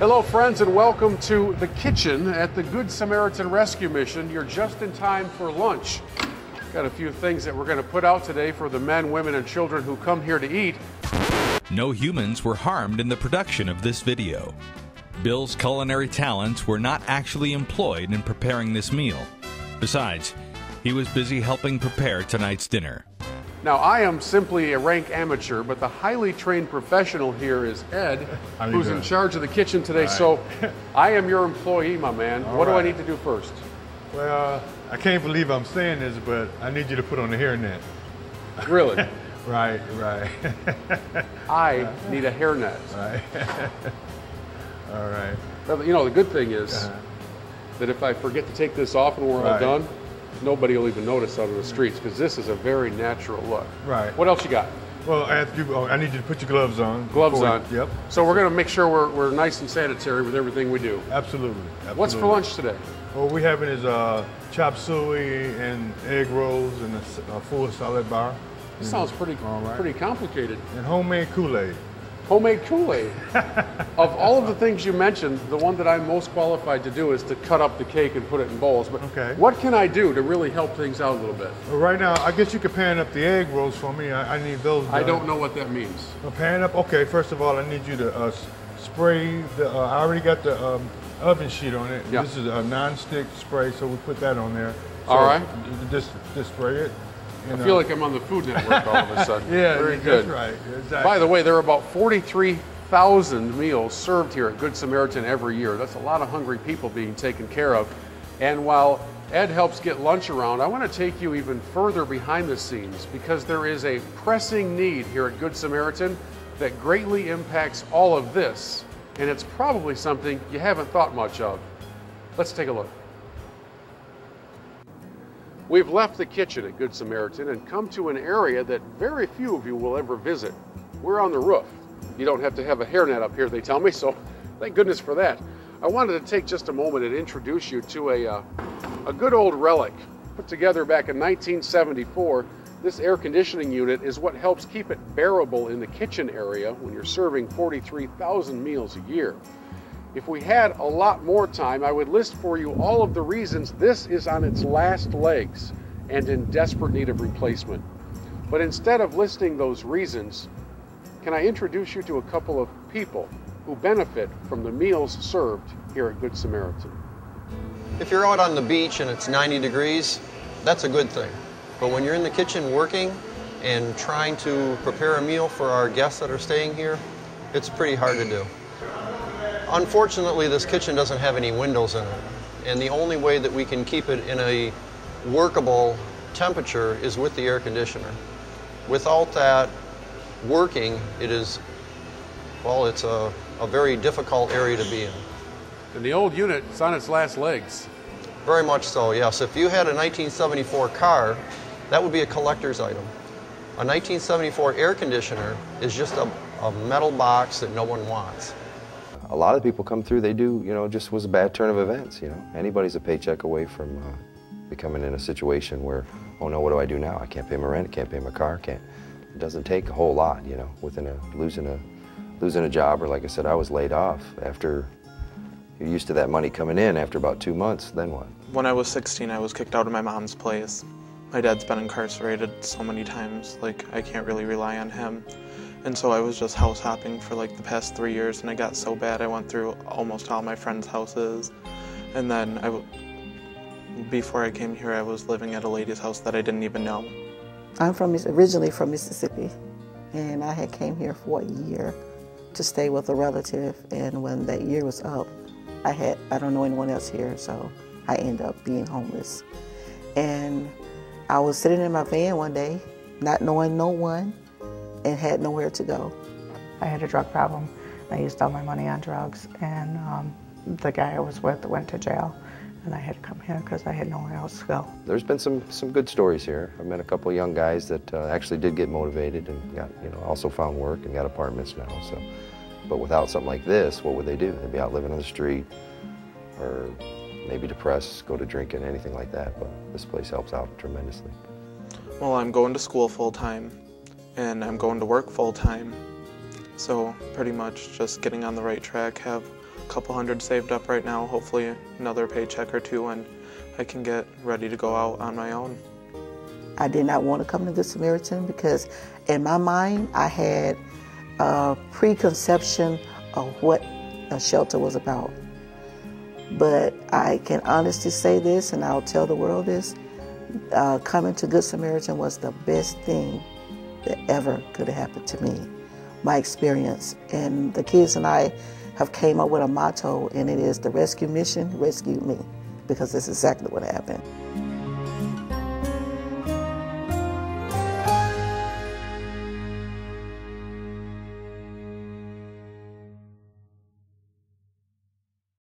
Hello friends, and welcome to the kitchen at the Good Samaritan Rescue Mission. You're just in time for lunch. Got a few things that we're going to put out today for the men, women, and children who come here to eat. No humans were harmed in the production of this video. Bill's culinary talents were not actually employed in preparing this meal. Besides, he was busy helping prepare tonight's dinner. Now, I am simply a rank amateur, but the highly trained professional here is Ed, who's in charge of the kitchen today. Right. So I am your employee, my man. What do I need to do first? Well, I can't believe I'm saying this, but I need you to put on the hairnet. Really? Right. I need a hairnet. Right. All right. Well, you know, the good thing is that if I forget to take this off and we're all done, nobody will even notice out on the streets, because this is a very natural look. Right. What else you got? Well, I need you to put your gloves on. Gloves on. Yep. So we're going to make sure we're nice and sanitary with everything we do. Absolutely. What's for lunch today? What we're having is chop suey and egg rolls and a full salad bar. This sounds pretty complicated. And homemade Kool-Aid. Homemade Kool-Aid. Of all of the things you mentioned, the one that I'm most qualified to do is to cut up the cake and put it in bowls. But what can I do to really help things out a little bit? Well, right now, I guess you could pan up the egg rolls for me. I need those done. I don't know what that means. Pan up? Okay, first of all, I need you to spray the, I already got the oven sheet on it. Yep. This is a non-stick spray, so we put that on there. So all right. Just spray it. I feel like I'm on the Food Network all of a sudden. Yeah, very good. That's right. Exactly. By the way, there are about 43,000 meals served here at Good Samaritan every year. That's a lot of hungry people being taken care of. And while Ed helps get lunch around, I want to take you even further behind the scenes, because there is a pressing need here at Good Samaritan that greatly impacts all of this. And it's probably something you haven't thought much of. Let's take a look. We've left the kitchen at Good Samaritan and come to an area that very few of you will ever visit. We're on the roof. You don't have to have a hairnet up here, they tell me, so thank goodness for that. I wanted to take just a moment and introduce you to a good old relic put together back in 1974. This air conditioning unit is what helps keep it bearable in the kitchen area when you're serving 43,000 meals a year. If we had a lot more time, I would list for you all of the reasons this is on its last legs and in desperate need of replacement. But instead of listing those reasons, can I introduce you to a couple of people who benefit from the meals served here at Good Samaritan? If you're out on the beach and it's 90 degrees, that's a good thing. But when you're in the kitchen working and trying to prepare a meal for our guests that are staying here, it's pretty hard to do. Unfortunately, this kitchen doesn't have any windows in it, and the only way that we can keep it in a workable temperature is with the air conditioner. Without that working, it's a very difficult area to be in. And the old unit is on its last legs. Very much so, yes. If you had a 1974 car, that would be a collector's item. A 1974 air conditioner is just a metal box that no one wants. A lot of people come through, they do, just was a bad turn of events, Anybody's a paycheck away from becoming in a situation where, oh no, what do I do now? I can't pay my rent, I can't pay my car, It doesn't take a whole lot, within losing a job, or like I said, I was laid off after, you're used to that money coming in after about 2 months, then what? When I was 16, I was kicked out of my mom's place. My dad's been incarcerated so many times, I can't really rely on him. And so I was just house hopping for the past 3 years, and it got so bad I went through almost all my friends' houses. And then before I came here, I was living at a lady's house that I didn't even know. I'm originally from Mississippi, and I had came here for a year to stay with a relative, and when that year was up, I don't know anyone else here, so I ended up being homeless. And I was sitting in my van one day, not knowing no one, and had nowhere to go. I had a drug problem. I used all my money on drugs, and the guy I was with went to jail, and I had to come here because I had nowhere else to go. There's been some good stories here. I met a couple of young guys that actually did get motivated and got, also found work and got apartments now. So, but without something like this, what would they do? They'd be out living on the street, or maybe depressed, go to drinking, anything like that. But this place helps out tremendously. Well, I'm going to school full-time, and I'm going to work full-time. So pretty much just getting on the right track, have couple hundred saved up right now, hopefully another paycheck or two, and I can get ready to go out on my own. I did not want to come to Good Samaritan because in my mind I had a preconception of what a shelter was about. But I can honestly say this, and I'll tell the world this, coming to Good Samaritan was the best thing that ever could have happened to me. My experience. And the kids and I have came up with a motto, and it is the rescue mission rescued me, because that's exactly what happened.